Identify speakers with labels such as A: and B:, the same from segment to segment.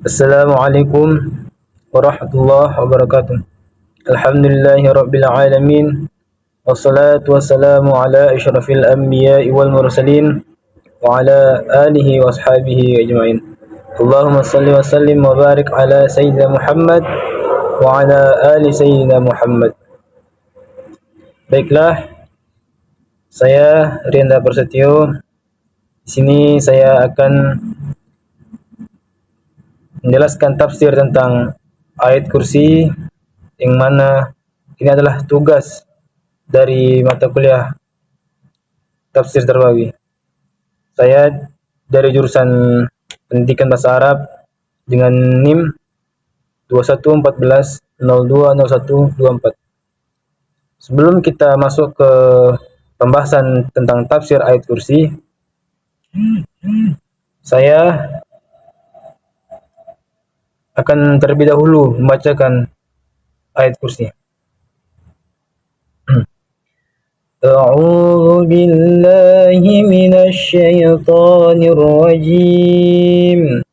A: Assalamualaikum warahmatullahi wabarakatuh. Alhamdulillahirabbil alamin. Wassalatu wassalamu ala asyrafil anbiya'i wal mursalin wa ala alihi wa ashabihi ajma'in. Allahumma salli wa sallim wa barik ala sayyidina Muhammad wa ala ali sayyidina Muhammad. Baiklah, saya Rianda Prasetyo. Di sini saya akan menjelaskan tafsir tentang ayat kursi, yang mana ini adalah tugas dari mata kuliah tafsir Tarbawi. Saya dari jurusan Pendidikan Bahasa Arab dengan NIM 2114020124. Sebelum kita masuk ke pembahasan tentang tafsir ayat kursi, saya akan terlebih dahulu membacakan ayat kursi. A'udzu billahi minasy syaithanir rajim.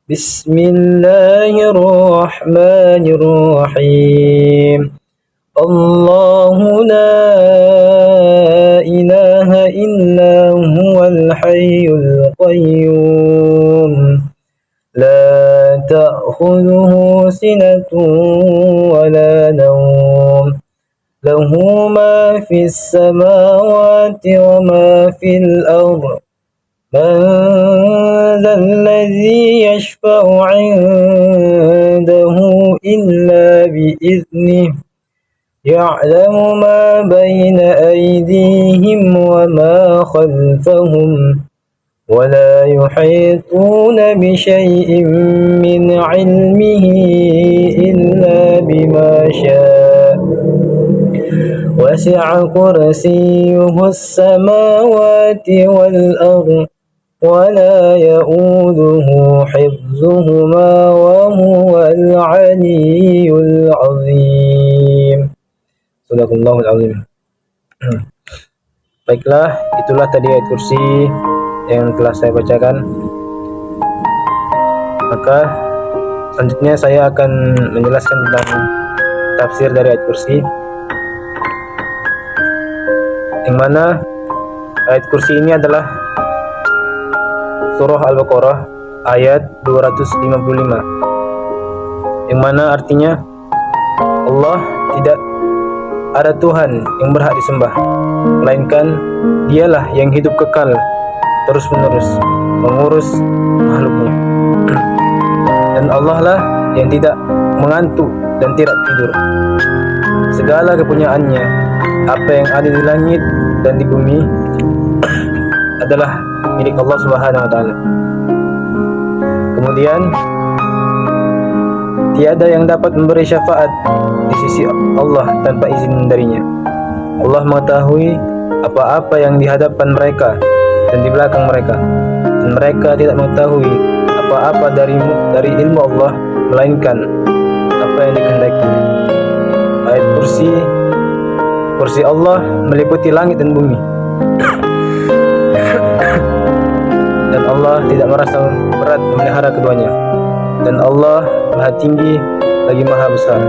A: Bismillahirrahmanirrahim. Allahu la ilaha illa huwal hayyul qayyum. لا تأخذه سنة ولا نوم له ما في السماوات وما في الأرض من ذا الذي يشفع عنده إلا بإذنه يعلم ما بين أيديهم وما خلفهم ولا يحيطون بشيء من علمه إلا بما شاء وسع كرسيه السماوات والأرض ولا يؤوده حفظهما وهو العلي العظيم. Sadaqallahul azim. Baiklah, itulah tadi ayat kursi yang telah saya bacakan. Maka selanjutnya saya akan menjelaskan tentang tafsir dari ayat kursi, yang mana ayat kursi ini adalah surah Al-Baqarah ayat 255, yang mana artinya Allah tidak ada Tuhan yang berhak disembah melainkan Dialah yang hidup kekal terus-menerus mengurus makhluknya, dan Allah lah yang tidak mengantuk dan tidak tidur. Segala kepunyaannya, apa yang ada di langit dan di bumi, adalah milik Allah Subhanahu wa taala. Kemudian tiada yang dapat memberi syafaat di sisi Allah tanpa izin darinya. Allah mengetahui apa-apa yang di hadapan mereka dan di belakang mereka, dan mereka tidak mengetahui apa-apa dari ilmu Allah melainkan apa yang dikehendaki. Ayat kursi Allah meliputi langit dan bumi, dan Allah tidak merasa berat memelihara keduanya, dan Allah Maha Tinggi lagi Maha Besar.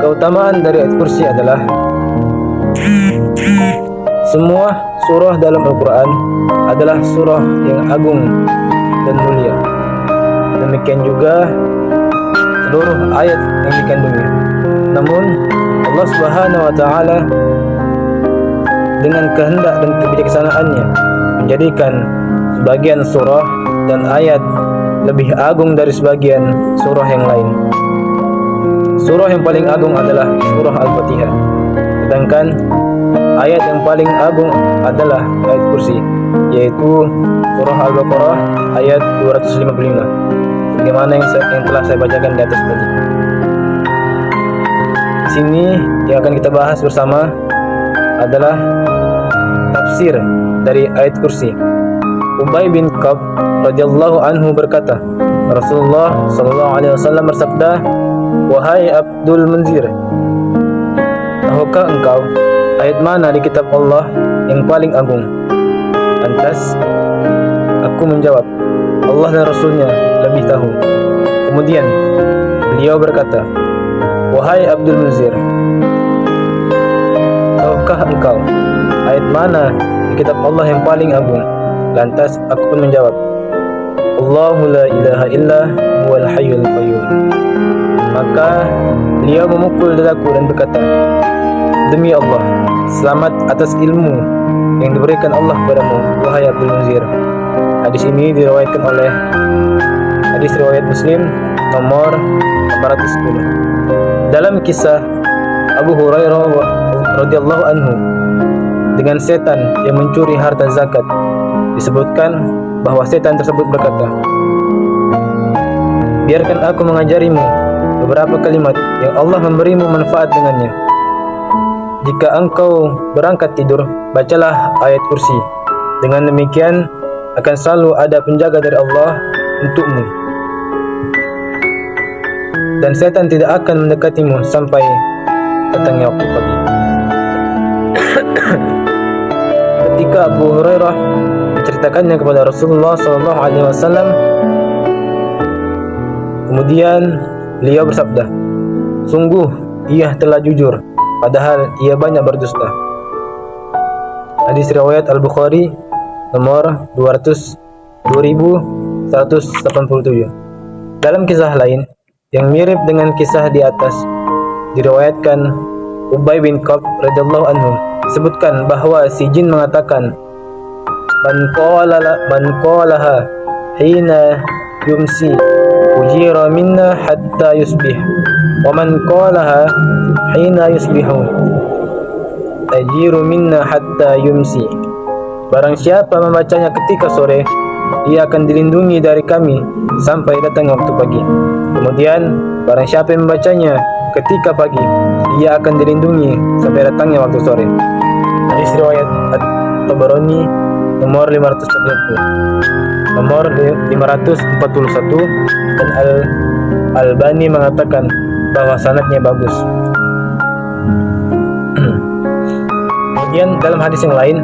A: Keutamaan dari ayat kursi adalah semua surah dalam Al-Quran adalah surah yang agung dan mulia. Demikian juga seluruh ayat yang dikandungnya. Namun Allah Subhanahu wa taala dengan kehendak dan kebijaksanaannya menjadikan sebagian surah dan ayat lebih agung dari sebagian surah yang lain. Surah yang paling agung adalah surah Al-Fatihah, sedangkan ayat yang paling agung adalah ayat kursi, yaitu surah Al-Baqarah ayat 255, sebagaimana yang telah saya bacakan di atas tadi. Di sini yang akan kita bahas bersama adalah tafsir dari ayat kursi. Ubay bin Ka'ab radhiyallahu anhu berkata, Rasulullah sallallahu alaihi wasallam bersabda, "Wahai Abdul Munzir, tahukah engkau ayat mana di kitab Allah yang paling agung?" Lantas aku menjawab, Allah dan Rasulnya lebih tahu. Kemudian beliau berkata, "Wahai Abdul Munzir, tahukah engkau ayat mana di kitab Allah yang paling agung?" Lantas aku pun menjawab, "Allahu la ilaha illa huwal hayyul qayyum." Maka beliau memukul dadaku dan berkata, "Demi Allah, selamat atas ilmu yang diberikan Allah kepadamu, wahai Abdul Munzir." Hadis ini diriwayatkan oleh hadis riwayat Muslim nomor 410. Dalam kisah Abu Hurairah radhiyallahu anhu dengan setan yang mencuri harta zakat, disebutkan bahwa setan tersebut berkata, "Biarkan aku mengajarimu beberapa kalimat yang Allah memberimu manfaat dengannya. Jika engkau berangkat tidur, bacalah ayat kursi. Dengan demikian akan selalu ada penjaga dari Allah untukmu, dan setan tidak akan mendekatimu sampai datangnya waktu pagi." Ketika Abu Hurairah menceritakannya kepada Rasulullah SAW, kemudian beliau bersabda, "Sungguh ia telah jujur, padahal ia banyak berdusta." Hadis riwayat Al-Bukhari nomor 2187. Dalam kisah lain yang mirip dengan kisah di atas, diriwayatkan Ubay bin Ka'ab radhiyallahu anhu sebutkan bahwa si jin mengatakan, man qalaha hina yumsi ujira minna hatta yusbih, wa man qalaha hina yusbihu ajiru minna hatta yumsi. Barang siapa membacanya ketika sore, ia akan dilindungi dari kami sampai datang waktu pagi. Kemudian barang siapa yang membacanya ketika pagi, ia akan dilindungi sampai datangnya waktu sore. Hadis riwayat At-Tabarani nomor 540, nomor 541, dan Al-Albani mengatakan bahwa sanadnya bagus. Kemudian dalam hadis yang lain,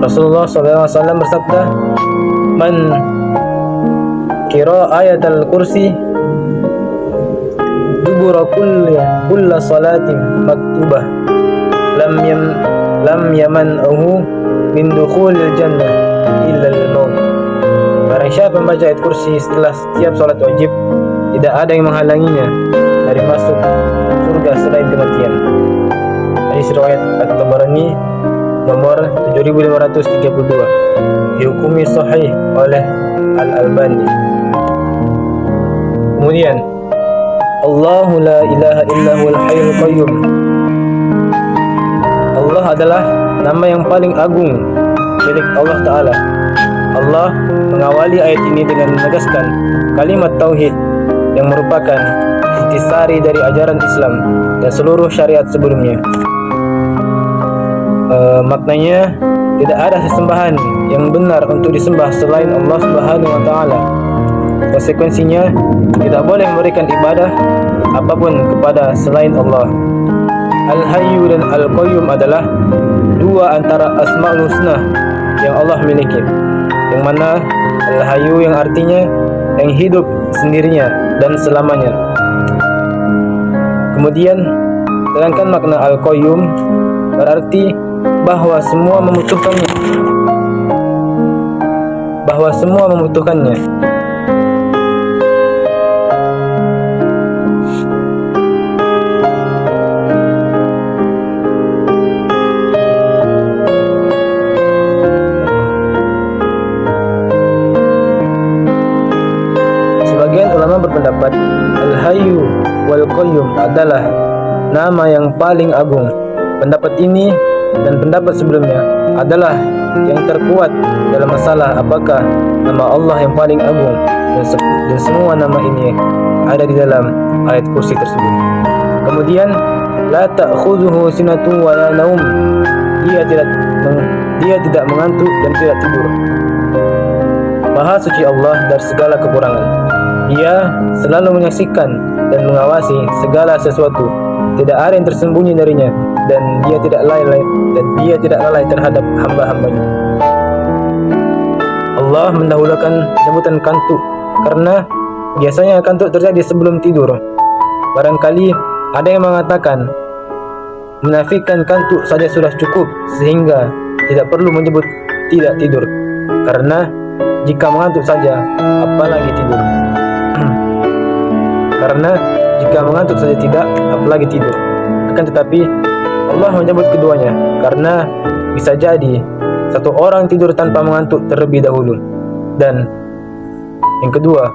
A: Rasulullah SAW bersabda, "Man qira ayatul kursi dubura kulla salatin maktubah lam yaman'uhu min dukhulil jannah illa al-maut." Barang siapa membaca ayat kursi setelah setiap salat wajib, tidak ada yang menghalanginya dari masuk surga selain kematian. Hadis riwayat At-Tabarani nomor 7532, dihukumi sahih oleh Al-Albani. Kemudian Allahu la ilaha illa huwal hayyul qayyum. Allah adalah nama yang paling agung milik Allah Ta'ala. Allah mengawali ayat ini dengan menegaskan kalimat tauhid yang merupakan intisari dari ajaran Islam dan seluruh syariat sebelumnya. Maknanya, tidak ada sesembahan yang benar untuk disembah selain Allah Subhanahu wa Ta'ala. Konsekuensinya, tidak boleh memberikan ibadah apapun kepada selain Allah. Al-Hayyu dan Al-Qayyum adalah dua antara Asma'ul Husna yang Allah miliki, yang mana Al-Hayyu yang artinya yang hidup sendirinya dan selamanya. Kemudian, sedangkan makna Al-Qayyum berarti bahwa semua membutuhkannya. Sebagian ulama berpendapat Al-Hayyu wal Qayyum adalah nama yang paling agung. Pendapat ini dan pendapat sebelumnya adalah yang terkuat dalam masalah apakah nama Allah yang paling agung, dan semua nama ini ada di dalam ayat kursi tersebut. Kemudian, la ta'khudhuhu sinatun wa la naum. Dia tidak mengantuk dan tidak tidur. Maha suci Allah dari segala kekurangan. Dia selalu menyaksikan dan mengawasi segala sesuatu. Tidak ada yang tersembunyi darinya, dan dia tidak lalai terhadap hamba-hambanya. Allah mendahulukan penyebutan kantuk karena biasanya kantuk terjadi sebelum tidur. Barangkali ada yang mengatakan menafikan kantuk saja sudah cukup sehingga tidak perlu menyebut tidak tidur, karena jika mengantuk saja apalagi tidur. Karena jika mengantuk saja tidak apalagi tidur. Akan tetapi Allah menyebut keduanya karena bisa jadi satu orang tidur tanpa mengantuk terlebih dahulu, dan yang kedua,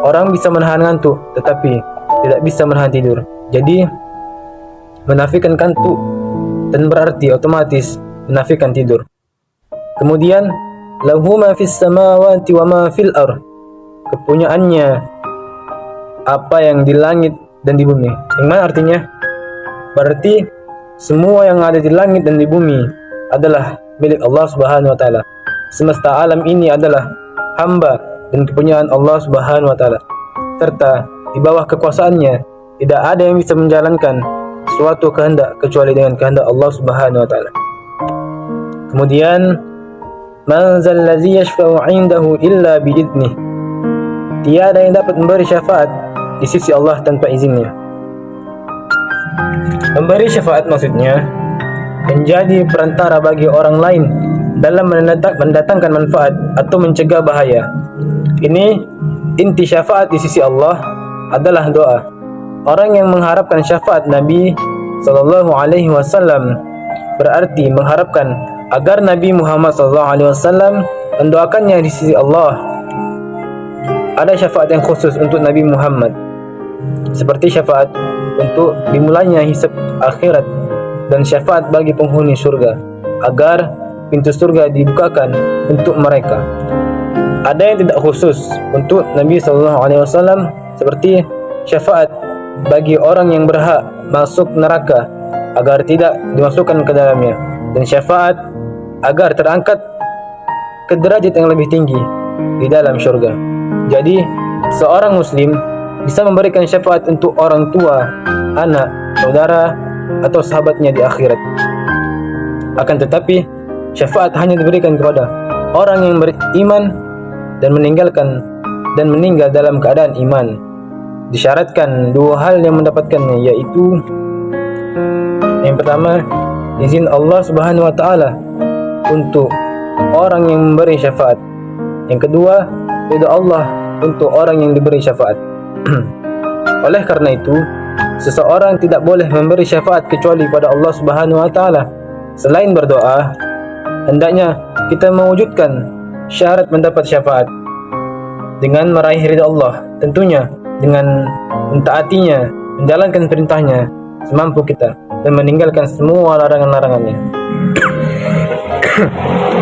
A: orang bisa menahan ngantuk tetapi tidak bisa menahan tidur. Jadi menafikan kantuk dan berarti otomatis menafikan tidur. Kemudian lahu ma fis samawati wa ma fil ardh, kepunyaannya apa yang di langit dan di bumi. Yang mana artinya? Berarti semua yang ada di langit dan di bumi adalah milik Allah Subhanahu wa taala. Semesta alam ini adalah hamba dan kepunyaan Allah Subhanahu wa taala. Serta di bawah kekuasaannya tidak ada yang bisa menjalankan suatu kehendak kecuali dengan kehendak Allah Subhanahu wa taala. Kemudian man zal ladzi yashfa'u 'indahu illa bi idnih. Tiada yang dapat memberi syafaat di sisi Allah tanpa izinnya. Memberi syafaat maksudnya menjadi perantara bagi orang lain dalam mendatangkan manfaat atau mencegah bahaya. Ini inti syafaat di sisi Allah adalah doa. Orang yang mengharapkan syafaat Nabi sallallahu alaihi wasallam berarti mengharapkan agar Nabi Muhammad sallallahu alaihi wasallam mendoakannya di sisi Allah. Ada syafaat yang khusus untuk Nabi Muhammad, seperti syafaat untuk dimulainya hisab akhirat dan syafaat bagi penghuni surga agar pintu surga dibukakan untuk mereka. Ada yang tidak khusus untuk Nabi sallallahu alaihi wasallam, seperti syafaat bagi orang yang berhak masuk neraka agar tidak dimasukkan ke dalamnya, dan syafaat agar terangkat ke derajat yang lebih tinggi di dalam surga. Jadi seorang muslim bisa memberikan syafaat untuk orang tua, anak, saudara, atau sahabatnya di akhirat. Akan tetapi syafaat hanya diberikan kepada orang yang beriman dan meninggal dalam keadaan iman. Disyaratkan dua hal yang mendapatkannya, yaitu yang pertama, izin Allah Subhanahu wa taala untuk orang yang memberi syafaat. Yang kedua, ridha Allah untuk orang yang diberi syafaat. Oleh karena itu, seseorang tidak boleh memberi syafaat kecuali pada Allah Subhanahu wa taala. Selain berdoa, hendaknya kita mewujudkan syarat mendapat syafaat dengan meraih ridha Allah, tentunya dengan mentaatinya, menjalankan perintahnya semampu kita dan meninggalkan semua larangan-larangannya.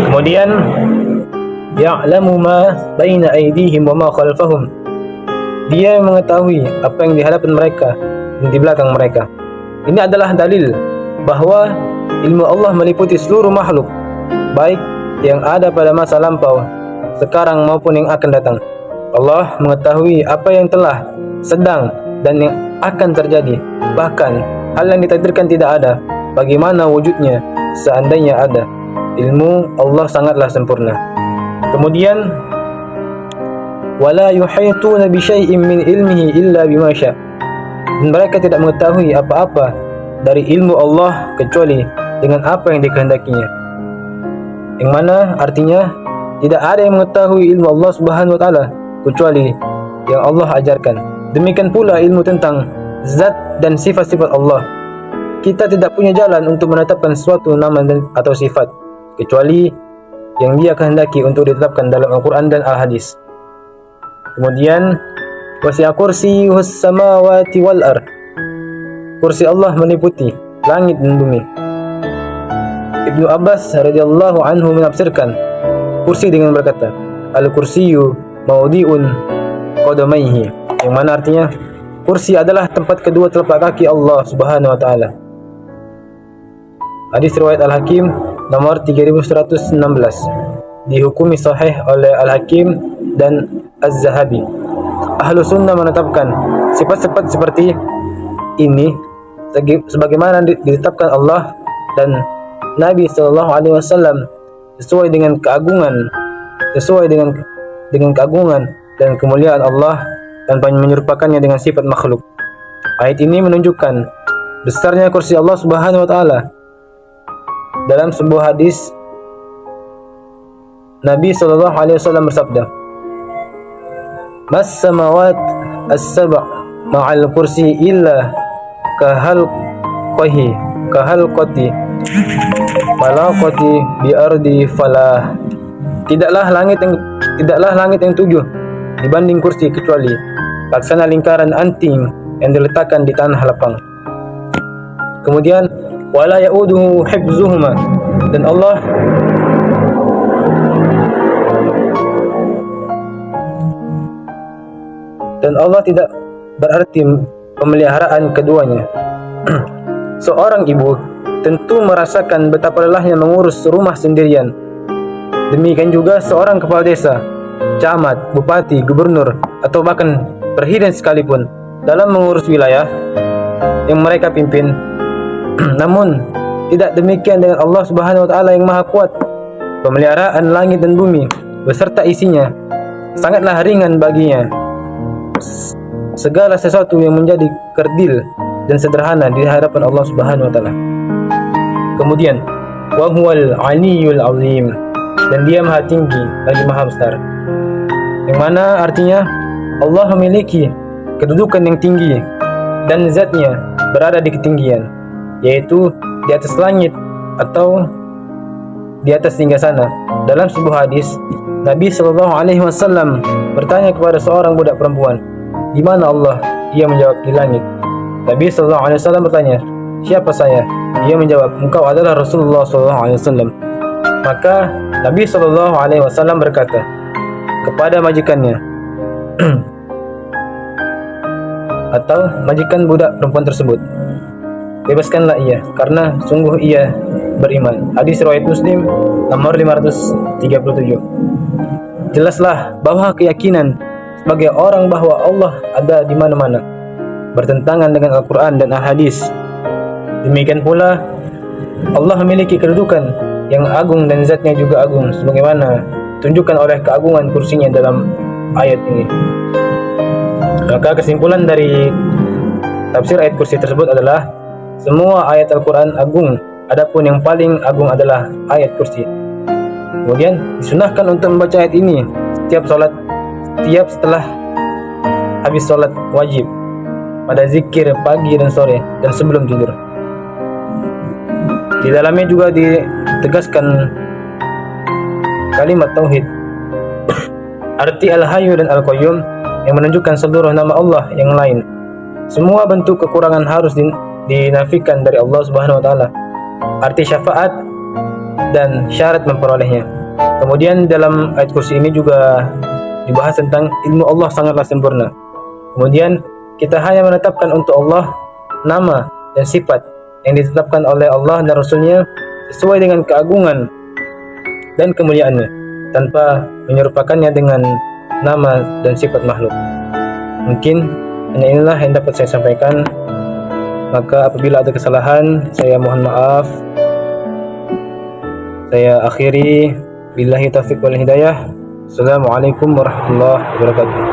A: Kemudian ya'lamu ma baina aydihim wa ma khalfahum. Dia mengetahui apa yang di hadapan mereka dan di belakang mereka. Ini adalah dalil bahwa ilmu Allah meliputi seluruh makhluk, baik yang ada pada masa lampau, sekarang maupun yang akan datang. Allah mengetahui apa yang telah, sedang, dan yang akan terjadi. Bahkan hal yang ditakdirkan tidak ada, bagaimana wujudnya seandainya ada. Ilmu Allah sangatlah sempurna. Kemudian wala yuhituna bi syai'in min ilmihi illa bima syaa. Dan mereka tidak mengetahui apa-apa dari ilmu Allah kecuali dengan apa yang dikehendakinya. Yang mana artinya tidak ada yang mengetahui ilmu Allah Subhanahu wa taala kecuali yang Allah ajarkan. Demikian pula ilmu tentang zat dan sifat-sifat Allah. Kita tidak punya jalan untuk menetapkan suatu nama atau sifat kecuali yang Dia kehendaki untuk ditetapkan dalam Al-Quran dan Al-Hadis. Kemudian wasi'a kursiyyuhus samawati wal ardh. Kursi Allah meliputi langit dan bumi. Ibnu Abbas radhiyallahu anhu menafsirkan kursi dengan berkata, al-kursiyyu mawdi'un qadamaihi, yang mana artinya kursi adalah tempat kedua telapak kaki Allah Subhanahu wa taala. Hadis riwayat Al-Hakim nomor 3116, dihukumi sahih oleh Al-Hakim dan Az-Zahabi. Ahlu sunnah menetapkan sifat-sifat seperti ini sebagaimana ditetapkan Allah dan Nabi SAW sesuai dengan keagungan sesuai dengan keagungan dan kemuliaan Allah tanpa menyerupakannya dengan sifat makhluk. Ayat ini menunjukkan besarnya kursi Allah Subhanahu wa taala. Dalam sebuah hadis, Nabi sallallahu alaihi wasallam bersabda, "Mas samawat as-sab' ma'al kursi illa kahalqati malaqati bi ardi falah." Tidaklah langit yang tujuh dibanding kursi kecuali laksana lingkaran anting yang diletakkan di tanah lapang. Kemudian wala ya'uduhu hifzuhuma, dan Allah tidak berarti pemeliharaan keduanya. Seorang ibu tentu merasakan betapa lelahnya mengurus rumah sendirian. Demikian juga seorang kepala desa, camat, bupati, gubernur, atau bahkan presiden sekalipun dalam mengurus wilayah yang mereka pimpin. Namun tidak demikian dengan Allah Subhanahu wa taala yang Maha Kuat. Pemeliharaan langit dan bumi beserta isinya sangatlah ringan baginya. Segala sesuatu yang menjadi kerdil dan sederhana di hadapan Allah Subhanahu wa taala. Kemudian wa huwal aliyyul azim, dan Dia Maha Tinggi lagi Maha Besar. Yang mana artinya Allah memiliki kedudukan yang tinggi dan zatnya berada di ketinggian, yaitu di atas langit atau di atas singgasana. Dalam sebuah hadis, Nabi sallallahu alaihi wasallam bertanya kepada seorang budak perempuan, "Di mana Allah?" Ia menjawab, "Di langit." Nabi sallallahu alaihi wasallam bertanya, "Siapa saya?" Ia menjawab, "Engkau adalah Rasulullah sallallahu alaihi wasallam." Maka Nabi sallallahu alaihi wasallam berkata kepada majikannya atau majikan budak perempuan tersebut, "Bebaskanlah ia, karena sungguh ia beriman." Hadis riwayat Muslim nomor 537. Jelaslah bahwa keyakinan sebagai orang bahwa Allah ada di mana-mana bertentangan dengan Al-Quran dan Al-Hadis. Demikian pula Allah memiliki kedudukan yang agung dan zatnya juga agung, sebagaimana tunjukkan oleh keagungan kursinya dalam ayat ini. Maka kesimpulan dari tafsir ayat kursi tersebut adalah semua ayat Al-Quran agung, adapun yang paling agung adalah ayat kursi. Kemudian disunahkan untuk membaca ayat ini setiap setelah habis sholat wajib, pada zikir pagi dan sore, dan sebelum tidur. Di dalamnya juga ditegaskan kalimat tauhid, arti Al-Hayyu dan Al-Qayyum, yang menunjukkan seluruh nama Allah yang lain. Semua bentuk kekurangan harus dinafikan dari Allah Subhanahu wa taala. Arti syafaat dan syarat memperolehnya. Kemudian dalam ayat kursi ini juga dibahas tentang ilmu Allah sangatlah sempurna. Kemudian kita hanya menetapkan untuk Allah nama dan sifat yang ditetapkan oleh Allah dan Rasulnya sesuai dengan keagungan dan kemuliaannya, tanpa menyerupakannya dengan nama dan sifat makhluk. Mungkin hanya inilah yang dapat saya sampaikan. Maka apabila ada kesalahan, saya mohon maaf. Saya akhiri. Billahi taufiq wal hidayah. Assalamualaikum warahmatullahi wabarakatuh.